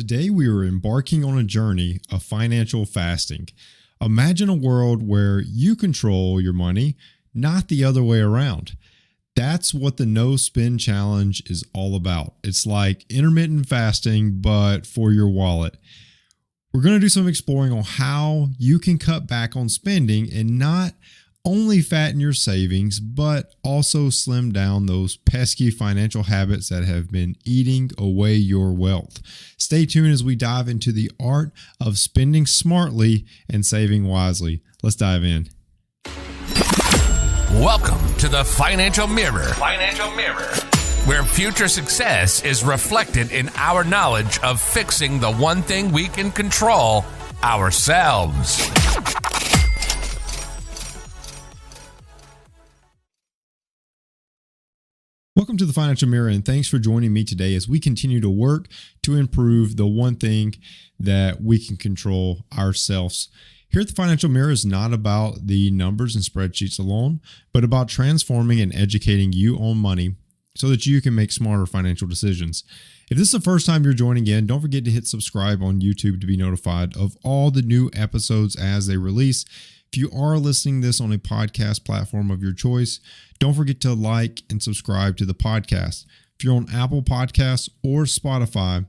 Today, we are embarking on a journey of financial fasting. Imagine a world where you control your money, not the other way around. That's what the No Spend Challenge is all about. It's like intermittent fasting, but for your wallet. We're going to do some exploring on how you can cut back on spending and not only fatten your savings, but also slim down those pesky financial habits that have been eating away your wealth. Stay tuned as we dive into the art of spending smartly and saving wisely. Let's dive in. Welcome to the Financial Mirror. Where future success is reflected in our knowledge of fixing the one thing we can control, ourselves. Welcome to the Financial Mirror, and thanks for joining me today as we continue to work to improve the one thing that we can control, ourselves. Here at the Financial Mirror is not about the numbers and spreadsheets alone, but about transforming and educating you on money so that you can make smarter financial decisions. If this is the first time you're joining in, don't forget to hit subscribe on YouTube to be notified of all the new episodes as they release. If you are listening to this on a podcast platform of your choice, don't forget to like and subscribe to the podcast. If you're on Apple Podcasts or Spotify,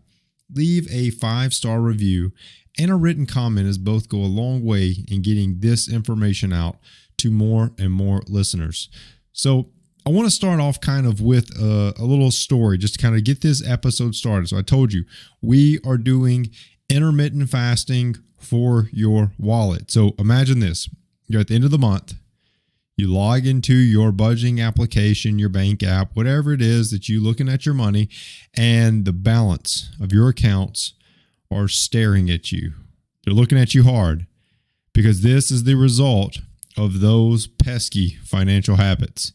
leave a 5-star review and a written comment, as both go a long way in getting this information out to more and more listeners. So I want to start off kind of with a little story just to kind of get this episode started. So I told you, we are doing intermittent fasting for your wallet. So imagine this. You're at the end of the month. You log into your budgeting application, your bank app, whatever it is that you're looking at your money, and the balance of your accounts are staring at you. They're looking at you hard because this is the result of those pesky financial habits.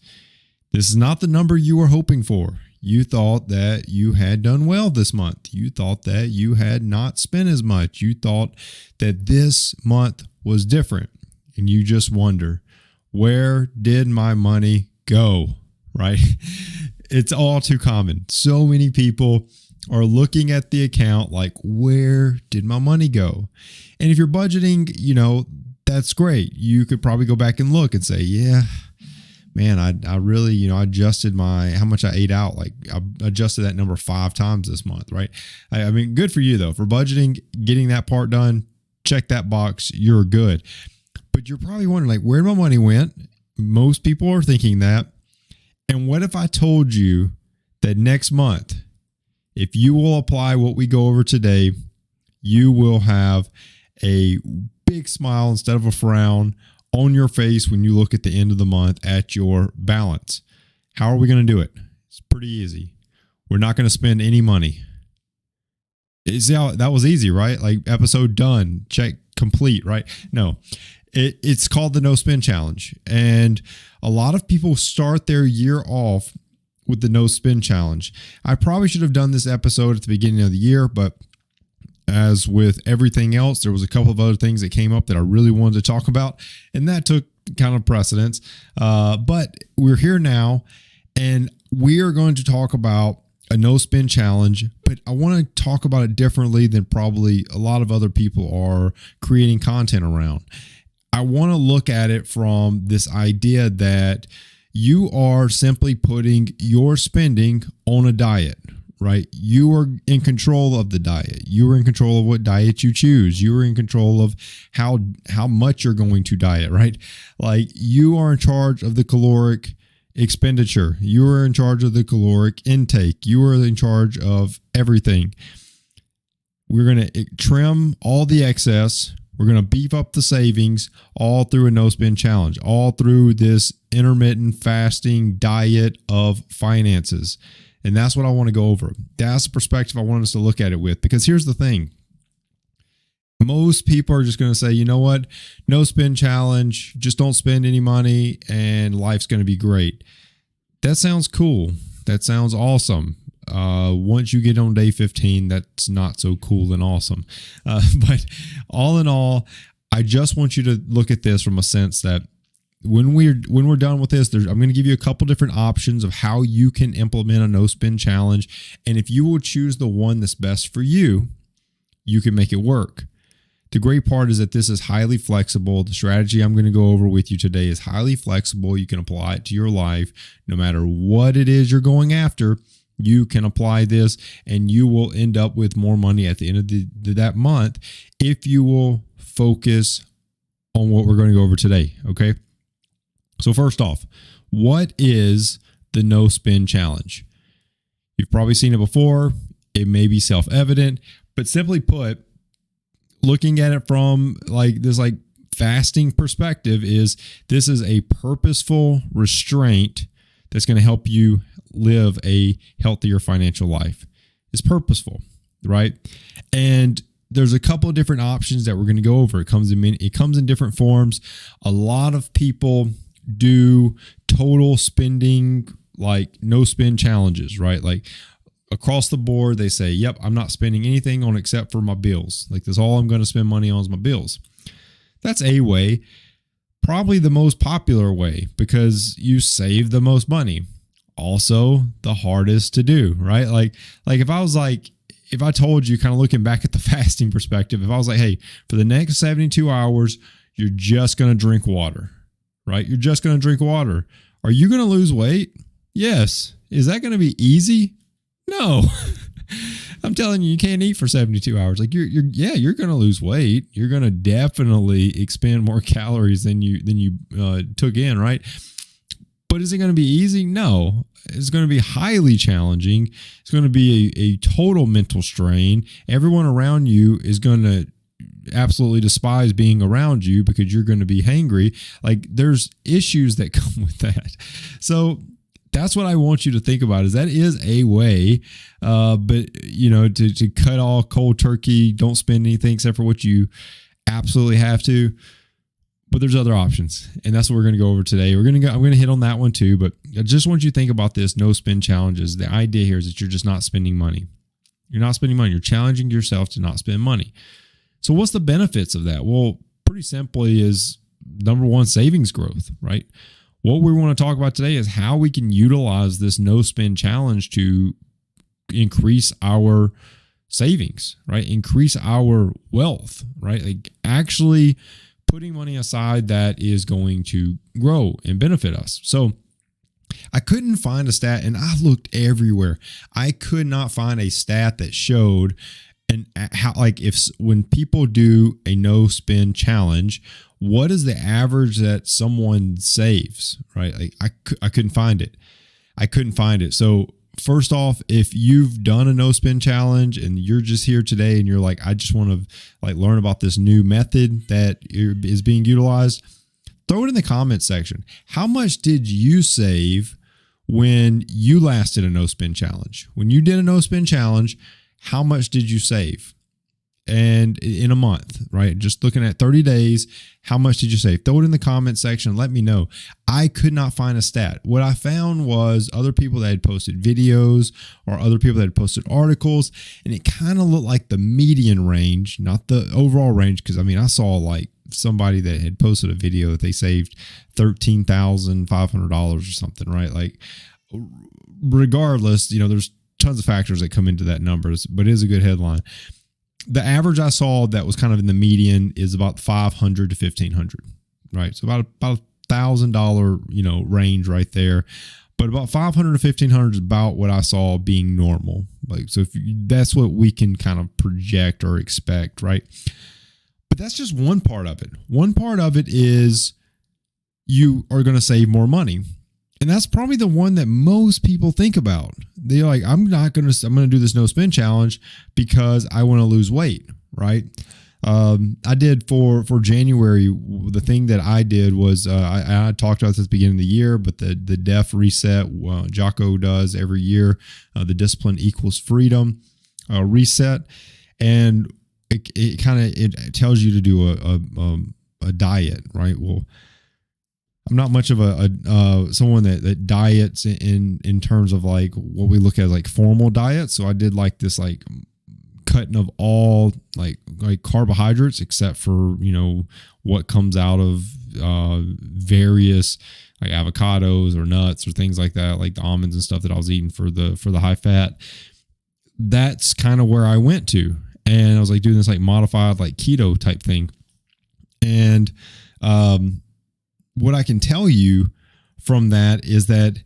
This is not the number you were hoping for. You thought that you had done well this month. You thought that you had not spent as much. You thought that this month was different. And you just wonder, where did my money go? Right? It's all too common. So many people are looking at the account like, where did my money go? And if you're budgeting, that's great. You could probably go back and look and say, yeah, man, I really, adjusted how much I ate out. Like I adjusted that number 5 times this month, right? I mean, good for you though. For budgeting, getting that part done, check that box, you're good. But you're probably wondering, like, where my money went. Most people are thinking that. And what if I told you that next month, if you will apply what we go over today, you will have a big smile instead of a frown on your face when you look at the end of the month at your balance? How are we going to do it? It's pretty easy. We're not going to spend any money. See how that was easy, right? Like episode done, check complete, right? No, it's called the No Spend Challenge. And a lot of people start their year off with the No Spend Challenge. I probably should have done this episode at the beginning of the year, but as with everything else, there was a couple of other things that came up that I really wanted to talk about, and that took kind of precedence. But we're here now, and we are going to talk about a no spend challenge, but I want to talk about it differently than probably a lot of other people are creating content around. I want to look at it from this idea that you are simply putting your spending on a diet. Right? You are in control of the diet. You are in control of what diet you choose. You are in control of how much you're going to diet, right? Like you are in charge of the caloric expenditure. You are in charge of the caloric intake. You are in charge of everything. We're going to trim all the excess. We're going to beef up the savings all through a no spend challenge, all through this intermittent fasting diet of finances. And that's what I want to go over. That's the perspective I want us to look at it with. Because here's the thing. Most people are just going to say, you know what? No spend challenge. Just don't spend any money and life's going to be great. That sounds cool. That sounds awesome. Once you get on day 15, that's not so cool and awesome. But all in all, I just want you to look at this from a sense that when we're done with this, I'm going to give you a couple different options of how you can implement a no spend challenge. And if you will choose the one that's best for you, you can make it work. The great part is that this is highly flexible. The strategy I'm going to go over with you today is highly flexible. You can apply it to your life. No matter what it is you're going after, you can apply this and you will end up with more money at the end of that month if you will focus on what we're going to go over today. Okay. So first off, what is the no spend challenge? You've probably seen it before. It may be self-evident, but simply put, looking at it from this fasting perspective is this is a purposeful restraint that's going to help you live a healthier financial life. It's purposeful, right? And there's a couple of different options that we're going to go over. It comes in different forms. A lot of people do total spending, like no spend challenges, right? Like across the board, they say, yep, I'm not spending anything on except for my bills. Like that's all I'm going to spend money on is my bills. That's a way, probably the most popular way because you save the most money. Also the hardest to do, right? Like if I told you, kind of looking back at the fasting perspective, if I was like, hey, for the next 72 hours, you're just going to drink water, right? You're just going to drink water. Are you going to lose weight? Yes. Is that going to be easy? No. I'm telling you, you can't eat for 72 hours. Like you're going to lose weight. You're going to definitely expend more calories than you took in, right? But is it going to be easy? No. It's going to be highly challenging. It's going to be a total mental strain. Everyone around you is going to absolutely despise being around you because you're going to be hangry. Like there's issues that come with that. So that's what I want you to think about is that is a way, but to cut all cold turkey, don't spend anything except for what you absolutely have to. But there's other options, and that's what we're going to go over today. I'm going to hit on that one too, but I just want you to think about this no spend challenges. The idea here is that you're just not spending money. You're not spending money. You're challenging yourself to not spend money. So what's the benefits of that? Well, pretty simply is number one, savings growth, right? What we want to talk about today is how we can utilize this no spend challenge to increase our savings, right? Increase our wealth, right? Like actually putting money aside that is going to grow and benefit us. So I couldn't find a stat, and I looked everywhere. I could not find a stat that showed when people do a no spend challenge, what is the average that someone saves, right? Like I couldn't find it. So first off, if you've done a no spend challenge and you're just here today and you're like, I just want to learn about this new method that is being utilized, throw it in the comments section. How much did you save when you last did a no spend challenge? When you did a no spend challenge, how much did you save? And in a month, right? Just looking at 30 days, how much did you save? Throw it in the comment section. Let me know. I could not find a stat. What I found was other people that had posted videos or other people that had posted articles, and it kind of looked like the median range, not the overall range. Because I saw like somebody that had posted a video that they saved $13,500 or something, right? Like, regardless, there's tons of factors that come into that number, but it is a good headline. The average I saw that was kind of in the median is about $500 to $1,500, right? So about $1,000, range right there. But about $500 to $1,500 is about what I saw being normal. That's what we can kind of project or expect, right? But that's just one part of it. One part of it is you are going to save more money. And that's probably the one that most people think about. They're like, I'm going to do this no spend challenge because I want to lose weight, right? I did for January, the thing that I did was, I talked about this at the beginning of the year, but the DEF reset, Jocko does every year, the discipline equals freedom reset. And it tells you to do a diet, right? Well, I'm not much of someone that diets in terms of like what we look at as like formal diets. So I did like this like cutting of all like carbohydrates except for what comes out of various like avocados or nuts or things like that, like the almonds and stuff that I was eating for the high fat. That's kind of where I went to. and I was like doing this like modified like keto type thing. And what I can tell you from that is that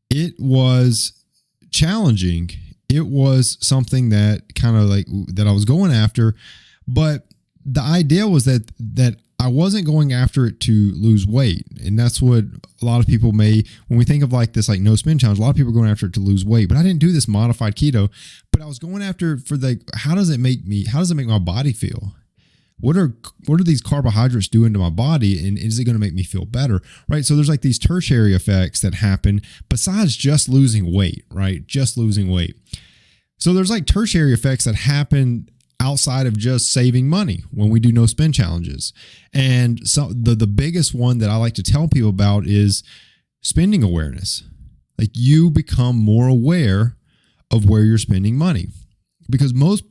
it was challenging. It was something that kind of like that I was going after, but the idea was that I wasn't going after it to lose weight. And that's what a lot of people may, when we think of like this, like no spin challenge, a lot of people are going after it to lose weight, but I didn't do this modified keto, but I was going after it for the, how does it make my body feel? What are these carbohydrates doing to my body? And is it going to make me feel better? Right. So there's like these tertiary effects that happen besides just losing weight, right? Just losing weight. So there's like tertiary effects that happen outside of just saving money when we do no spend challenges. And so the biggest one that I like to tell people about is spending awareness. Like you become more aware of where you're spending money, because most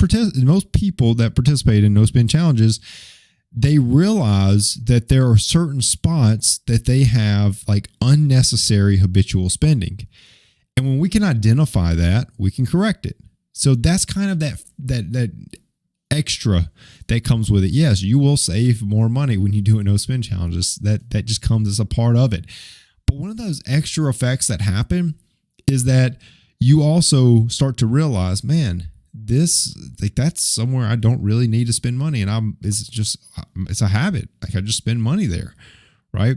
people that participate in no spend challenges, they realize that there are certain spots that they have like unnecessary habitual spending. And when we can identify that, we can correct it. So that's kind of that extra that comes with it. Yes, you will save more money when you do a no spend challenges. That just comes as a part of it. But one of those extra effects that happen is that you also start to realize, man, this like that's somewhere I don't really need to spend money, and it's a habit. Like I just spend money there, right?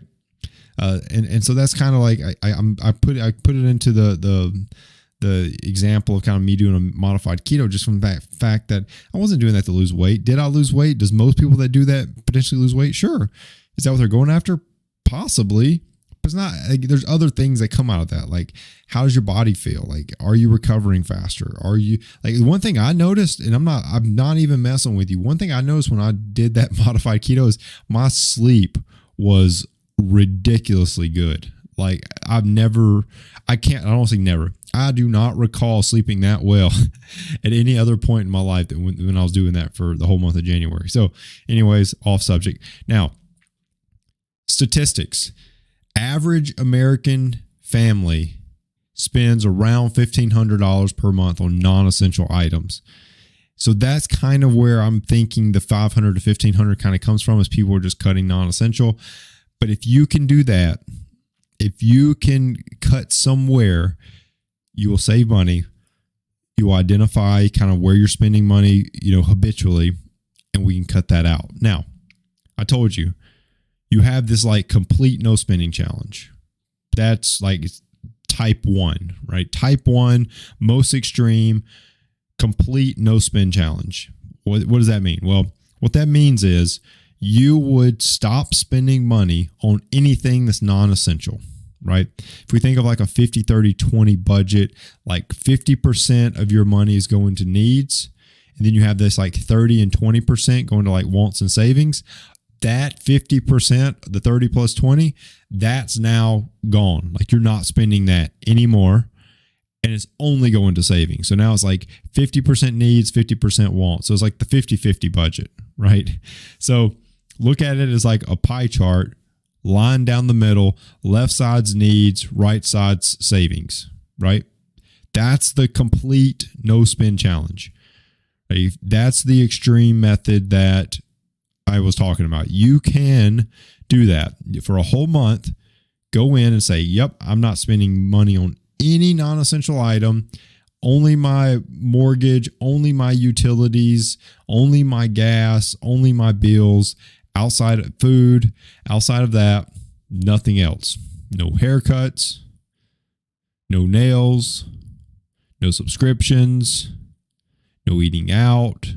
And so that's kind of like I put it into the example of kind of me doing a modified keto, just from the fact that I wasn't doing that to lose weight. Did I lose weight? Does most people that do that potentially lose weight? Sure. Is that what they're going after? Possibly. But it's not. Like, there's other things that come out of that. Like, how does your body feel? Like, are you recovering faster? Are you like one thing I noticed, and I'm not even messing with you. One thing I noticed when I did that modified keto is my sleep was ridiculously good. Like I don't say never. I do not recall sleeping that well at any other point in my life than when I was doing that for the whole month of January. So anyways, off subject. Now, statistics. Average American family spends around $1,500 per month on non-essential items. So that's kind of where I'm thinking the $500 to $1,500 kind of comes from, as people are just cutting non-essential. But if you can do that, if you can cut somewhere, you will save money. You will identify kind of where you're spending money, habitually, and we can cut that out. Now, I told you, you have this like complete no spending challenge. That's like type 1, right? Type 1, most extreme, complete no spend challenge. What does that mean? Well, what that means is you would stop spending money on anything that's non-essential, right? If we think of like a 50, 30, 20 budget, like 50% of your money is going to needs. And then you have this like 30 and 20% going to like wants and savings. That 50%, the 30 plus 20, that's now gone. Like you're not spending that anymore. And it's only going to savings. So now it's like 50% needs, 50% wants. So it's like the 50-50 budget, right? So look at it as like a pie chart, line down the middle, left side's needs, right side's savings, right? That's the complete no spend challenge. Right? That's the extreme method that I was talking about. You can do that for a whole month. Go in and say, yep, I'm not spending money on any non-essential item, only my mortgage, only my utilities, only my gas, only my bills, outside of food, outside of that, nothing else. No haircuts, no nails, no subscriptions, no eating out,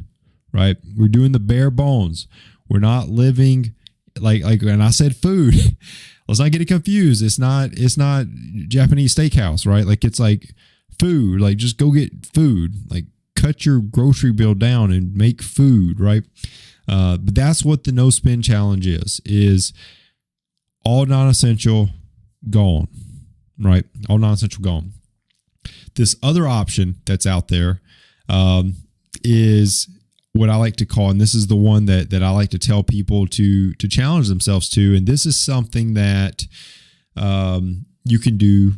right? We're doing the bare bones. We're not living like, and I said food. Let's not get it confused. It's not Japanese steakhouse, right? Like it's like food, like just go get food, like cut your grocery bill down and make food, right? But that's what the no spend challenge is all non-essential gone, right? All non-essential gone. This other option that's out there is what I like to call, and this is the one that I like to tell people to challenge themselves to. And this is something that you can do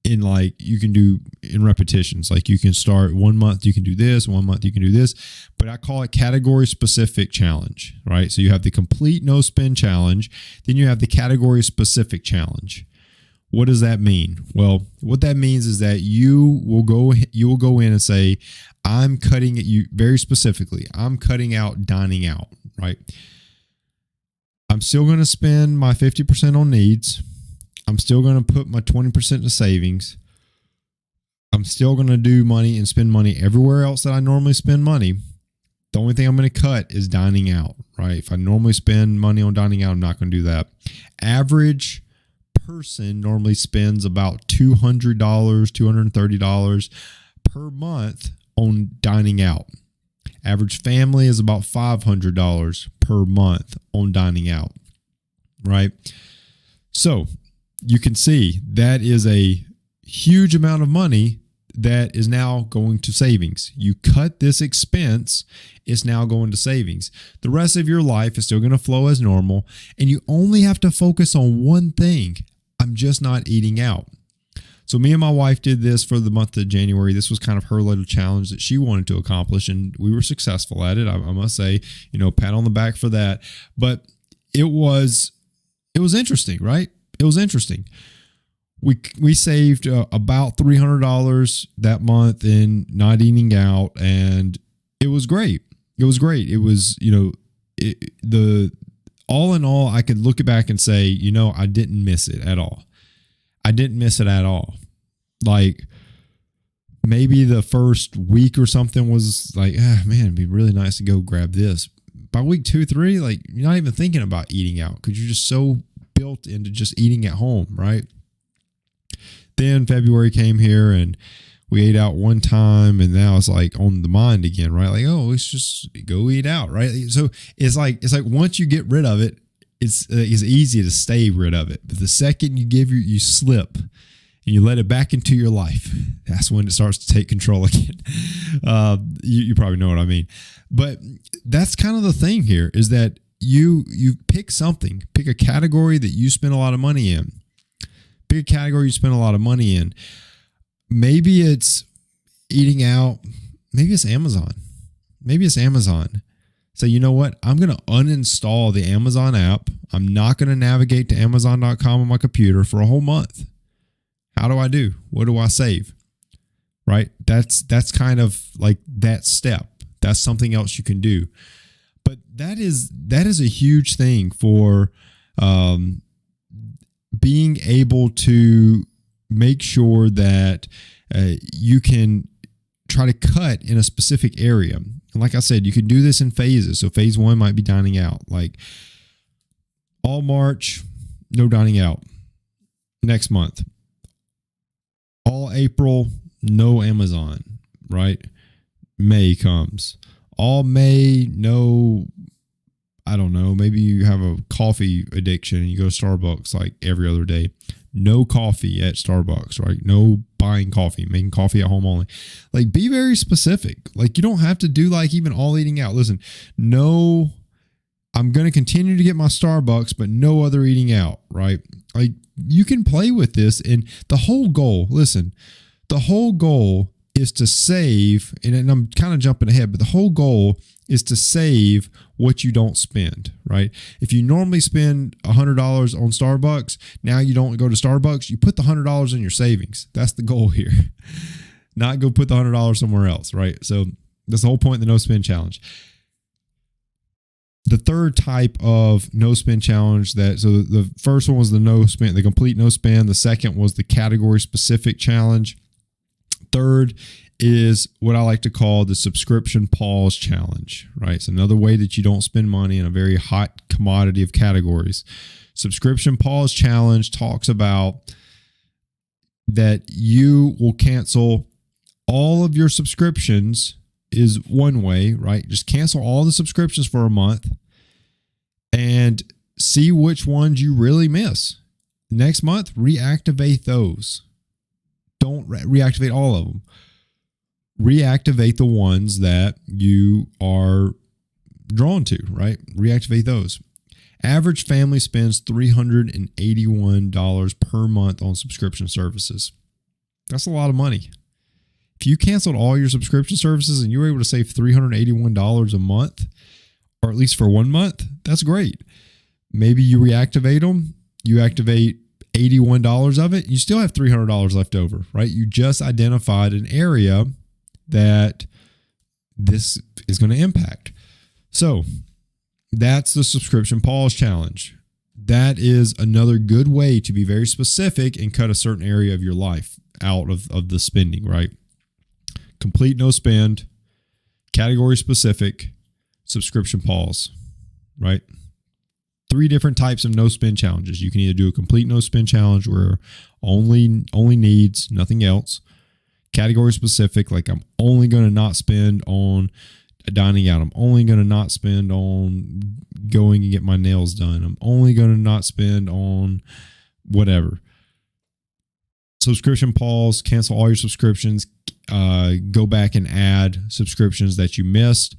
in like you can do in repetitions. Like you can start 1 month, you can do this, 1 month, you can do this, but I call it category specific challenge, right? So you have the complete no spend challenge, then you have the category specific challenge. What does that mean? Well, what that means is that you will go in and say, I'm cutting it, you very specifically, I'm cutting out dining out, right? I'm still going to spend my 50% on needs. I'm still going to put my 20% to savings. I'm still going to do money and spend money everywhere else that I normally spend money. The only thing I'm going to cut is dining out, right? If I normally spend money on dining out, I'm not going to do that. Average person normally spends about $200, $230 per month on dining out. Average family is about $500 per month on dining out, right? So you can see that is a huge amount of money that is now going to savings. You cut this expense, it's now going to savings. The rest of your life is still going to flow as normal, and you only have to focus on one thing. I'm just not eating out. So me and my wife did this for the month of January. This was kind of her little challenge that she wanted to accomplish, and we were successful at it. I must say, pat on the back for that. But it was interesting, right? It was interesting. We saved about $300 that month in not eating out, and it was great. It was great. It was, all in all, I could look back and say, I didn't miss it at all. I didn't miss it at all. Like maybe the first week or something was like, man, it'd be really nice to go grab this. By week 2, 3, like you're not even thinking about eating out because you're just so built into just eating at home, right? Then February came here and we ate out one time, and now it's like on the mind again, right? Like, oh, let's just go eat out, right? So it's like once you get rid of it, it's easy to stay rid of it. But the second you slip and you let it back into your life, that's when it starts to take control again. You probably know what I mean. But that's kind of the thing here is that you pick something, pick a category that you spend a lot of money in. Pick a category you spend a lot of money in. Maybe it's eating out. Maybe it's Amazon. So you know what? I'm going to uninstall the Amazon app. I'm not going to navigate to Amazon.com on my computer for a whole month. How do I do? What do I save? Right? That's kind of like that step. That's something else you can do. But that is a huge thing for being able to make sure that you can try to cut in a specific area. And like I said, you can do this in phases. So phase 1 might be dining out. Like all March, no dining out. Next month. All April, no Amazon, right? May comes. All May, no, I don't know, maybe you have a coffee addiction and you go to Starbucks like every other day. No coffee at Starbucks, right? No buying coffee, making coffee at home only. Like be very specific. Like you don't have to do like even all eating out. Listen, no, I'm going to continue to get my Starbucks, but no other eating out, right? Like you can play with this, and the whole goal is to save, and I'm kind of jumping ahead, but the whole goal is to save what you don't spend, right? If you normally spend $100 on Starbucks, now you don't go to Starbucks, you put the $100 in your savings. That's the goal here. Not go put the $100 somewhere else, right? So that's the whole point of the no spend challenge. The third type of no spend challenge so the first one was the no spend, the complete no spend. The second was the category specific challenge. Third is what I like to call the subscription pause challenge, right? It's another way that you don't spend money in a very hot commodity of categories. Subscription pause challenge talks about that you will cancel all of your subscriptions is one way, right? Just cancel all the subscriptions for a month and see which ones you really miss. Next month, reactivate those. Don't reactivate all of them. Reactivate the ones that you are drawn to, right? Reactivate those. Average family spends $381 per month on subscription services. That's a lot of money. If you canceled all your subscription services and you were able to save $381 a month, or at least for 1 month, that's great. Maybe you reactivate them, you activate $81 of it, you still have $300 left over, right? You just identified an area that this is going to impact. So that's the subscription pause challenge. That is another good way to be very specific and cut a certain area of your life out of the spending, right? Complete no spend, category specific, subscription pause, right? 3 different types of no spend challenges. You can either do a complete no spend challenge where only needs, nothing else. Category specific, like I'm only going to not spend on dining out. I'm only going to not spend on going and get my nails done. I'm only going to not spend on whatever. Subscription pause, cancel all your subscriptions, go back and add subscriptions that you missed.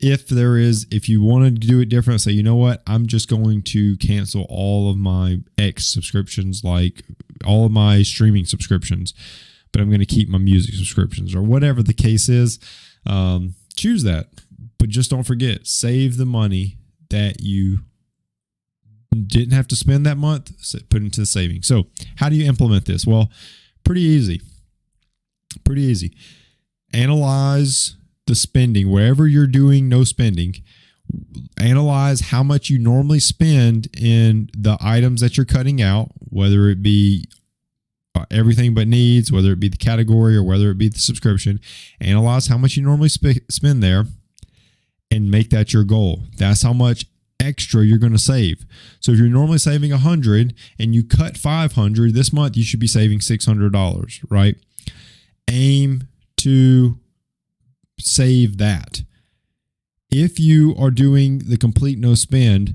If you wanted to do it different, say, you know what, I'm just going to cancel all of my X subscriptions, like all of my streaming subscriptions, but I'm going to keep my music subscriptions, or whatever the case is. Choose that, but just don't forget, save the money that you didn't have to spend that month, put into the savings. So how do you implement this? Well, pretty easy. Analyze the spending wherever you're doing no spending. Analyze how much you normally spend in the items that you're cutting out, whether it be everything but needs, whether it be the category or whether it be the subscription. Analyze how much you normally spend there and make that your goal. That's how much extra you're going to save. So if you're normally saving $100 and you cut $500 this month, you should be saving $600, right? Aim to save that. If you are doing the complete no spend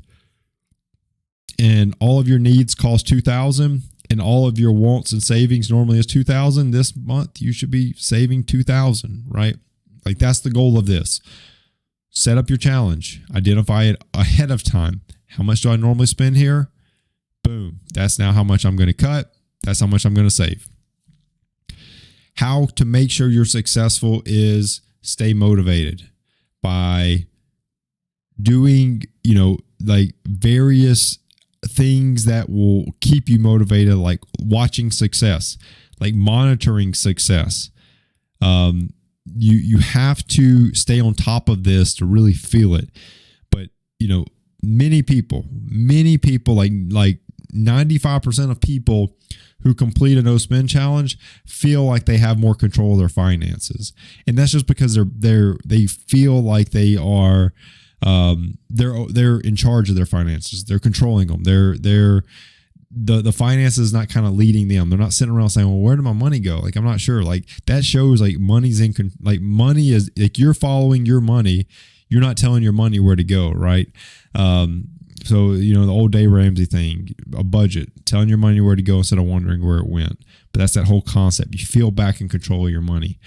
and all of your needs cost $2,000 and all of your wants and savings normally is $2,000, this month you should be saving $2,000, right? Like that's the goal of this. Set up your challenge. Identify it ahead of time. How much do I normally spend here? Boom. That's now how much I'm going to cut. That's how much I'm going to save. How to make sure you're successful is stay motivated by doing, like various things that will keep you motivated, like watching success, like monitoring success. You have to stay on top of this to really feel it. But, many people, like 95% of people who complete a no spend challenge feel like they have more control of their finances. And that's just because they feel like they are, they're in charge of their finances. They're controlling them. The finances is not kind of leading them. They're not sitting around saying, well, where did my money go? Like, I'm not sure. Like that shows like money is like you're following your money. You're not telling your money where to go. Right. So, the old Dave Ramsey thing, a budget, telling your money where to go instead of wondering where it went. But that's that whole concept. You feel back in control of your money.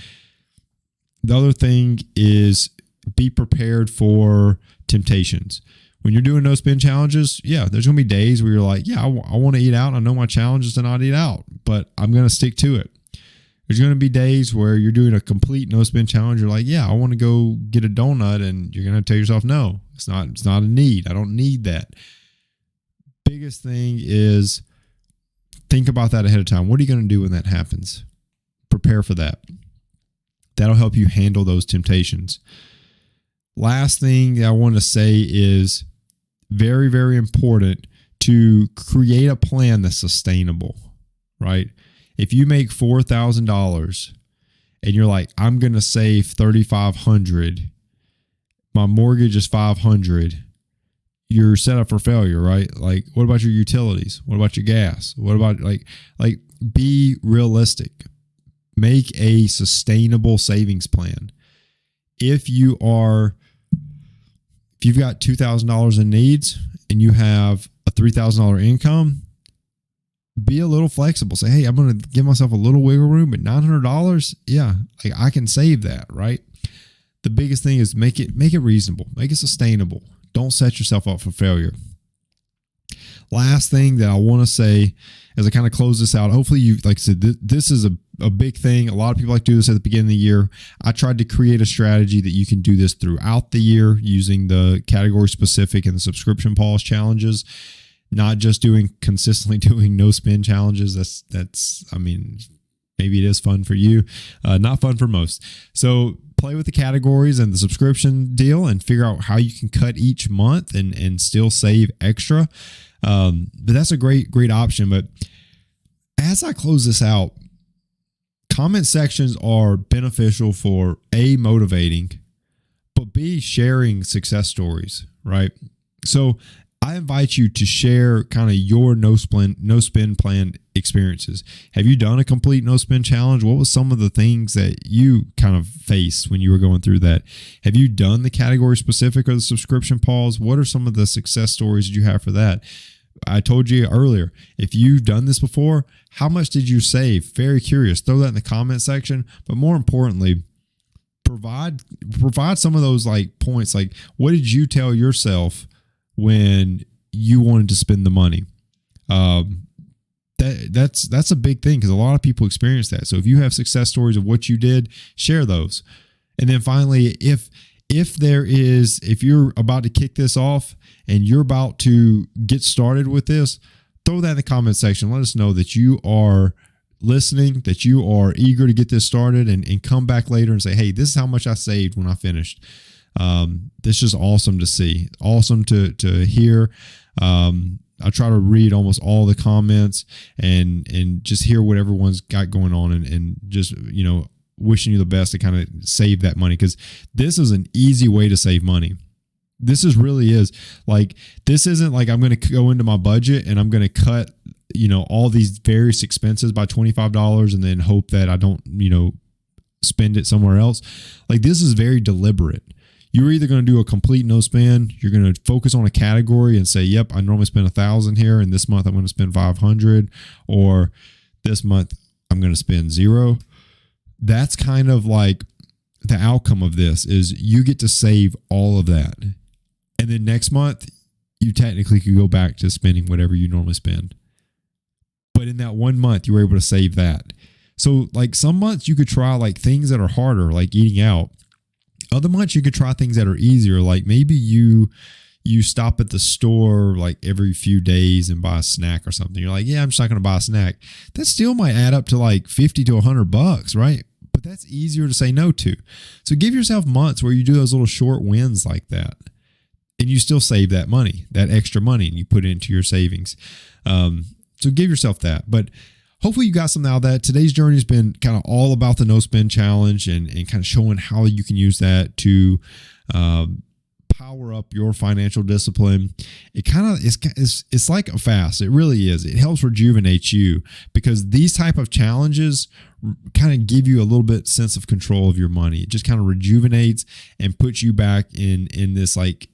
The other thing is be prepared for temptations. When you're doing no spend challenges, there's going to be days where you're like, I want to eat out. I know my challenge is to not eat out, but I'm going to stick to it. There's going to be days where you're doing a complete no spend challenge. You're like, I want to go get a donut, and you're going to tell yourself, no, it's not a need. I don't need that. Biggest thing is think about that ahead of time. What are you going to do when that happens? Prepare for that. That'll help you handle those temptations. Last thing I want to say is very, very important to create a plan that's sustainable, right? If you make $4,000 and you're like, I'm going to save $3,500, my mortgage is $500, you're set up for failure, right? Like, what about your utilities? What about your gas? What about like be realistic, make a sustainable savings plan. If you've got $2,000 in needs and you have a $3,000 income, be a little flexible. Say, hey, I'm going to give myself a little wiggle room, but $900, like I can save that, right? The biggest thing is make it reasonable, make it sustainable. Don't set yourself up for failure. Last thing that I want to say as I kind of close this out, hopefully like I said, this is a big thing. A lot of people like to do this at the beginning of the year. I tried to create a strategy that you can do this throughout the year using the category specific and the subscription pause challenges, not just consistently doing no spend challenges. That's maybe it is fun for you, not fun for most. So play with the categories and the subscription deal and figure out how you can cut each month and still save extra. But that's a great option. But as I close this out, comment sections are beneficial for A, motivating, but B, sharing success stories, right? So I invite you to share kind of your no spend plan experiences. Have you done a complete no spend challenge? What was some of the things that you kind of faced when you were going through that? Have you done the category specific or the subscription pause? What are some of the success stories that you have for that? I told you earlier, if you've done this before, how much did you save? Very curious. Throw that in the comment section. But more importantly, provide some of those like points. Like, what did you tell yourself when you wanted to spend the money? That's a big thing because a lot of people experience that. So if you have success stories of what you did, share those. And then finally, if you're about to kick this off and you're about to get started with this, throw that in the comment section. Let us know that you are listening, that you are eager to get this started, and come back later and say, hey, this is how much I saved when I finished. This is awesome to see, awesome to hear. I try to read almost all the comments and just hear what everyone's got going on and just, wishing you the best to kind of save that money, because this is an easy way to save money. This really is. Like, this isn't like I'm going to go into my budget and I'm going to cut, all these various expenses by $25 and then hope that I don't, spend it somewhere else. Like, this is very deliberate. You're either going to do a complete no spend, you're going to focus on a category and say, yep, I normally spend $1,000 here, and this month I'm going to spend $500, or this month I'm going to spend $0. That's kind of like the outcome of this is you get to save all of that. And then next month, you technically could go back to spending whatever you normally spend. But in that 1 month, you were able to save that. So like some months you could try like things that are harder, like eating out. Other months you could try things that are easier. Like maybe you stop at the store like every few days and buy a snack or something. You're like, yeah, I'm just not going to buy a snack. That still might add up to like $50 to $100, right? But that's easier to say no to. So give yourself months where you do those little short wins like that, and you still save that money, that extra money, and you put it into your savings. So give yourself that. But hopefully you got something out of that. Today's journey has been kind of all about the no spend challenge and kind of showing how you can use that to power up your financial discipline. It kind of it's like a fast. It really is. It helps rejuvenate you because these type of challenges kind of give you a little bit sense of control of your money. It just kind of rejuvenates and puts you back in this like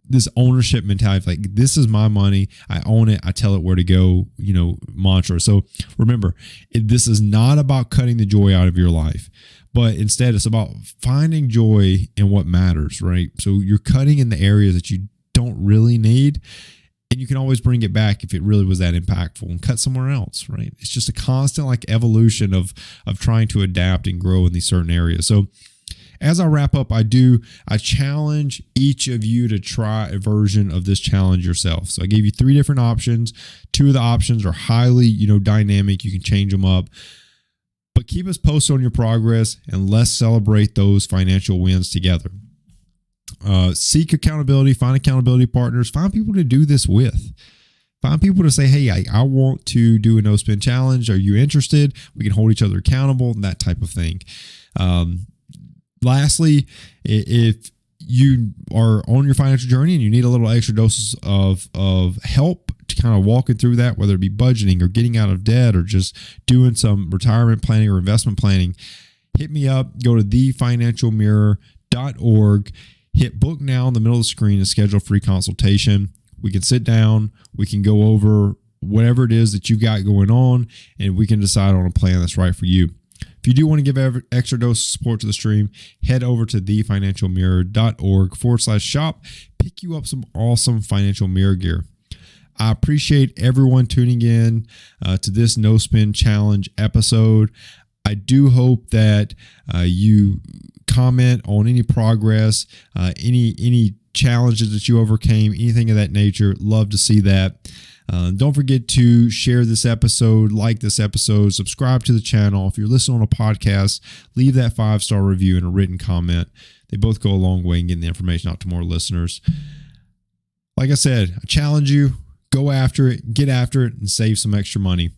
this ownership mentality. Like, this is my money. I own it. I tell it where to go, mantra. So remember, this is not about cutting the joy out of your life, but instead it's about finding joy in what matters, right? So you're cutting in the areas that you don't really need, and you can always bring it back if it really was that impactful and cut somewhere else, right? It's just a constant like evolution of trying to adapt and grow in these certain areas. So as I wrap up, I challenge each of you to try a version of this challenge yourself. So I gave you 3 different options. 2 of the options are highly, dynamic. You can change them up. But keep us posted on your progress, and let's celebrate those financial wins together. Seek accountability, find accountability partners, find people to do this with. Find people to say, hey, I want to do a no spend challenge. Are you interested? We can hold each other accountable, that type of thing. Lastly, if you are on your financial journey and you need a little extra doses of help to kind of walking through that, whether it be budgeting or getting out of debt or just doing some retirement planning or investment planning, hit me up. Go to thefinancialmirror.org. Hit book now in the middle of the screen and schedule a free consultation. We can sit down. We can go over whatever it is that you've got going on, and we can decide on a plan that's right for you. If you do want to give extra dose of support to the stream, head over to thefinancialmirror.org/shop. Pick you up some awesome financial mirror gear. I appreciate everyone tuning in to this no spend challenge episode. I do hope that you comment on any progress, any challenges that you overcame, anything of that nature. Love to see that. Don't forget to share this episode, like this episode, subscribe to the channel. If you're listening on a podcast, leave that 5-star review and a written comment. They both go a long way in getting the information out to more listeners. Like I said, I challenge you, go after it, get after it, and save some extra money.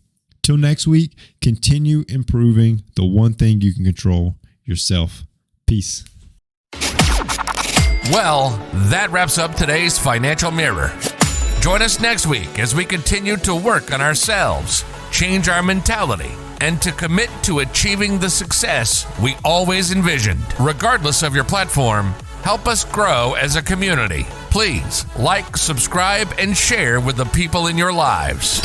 Till next week, continue improving the one thing you can control, yourself. Peace. Well, that wraps up today's Financial Mirror. Join us next week as we continue to work on ourselves, change our mentality, and to commit to achieving the success we always envisioned. Regardless of your platform, help us grow as a community. Please like, subscribe, and share with the people in your lives.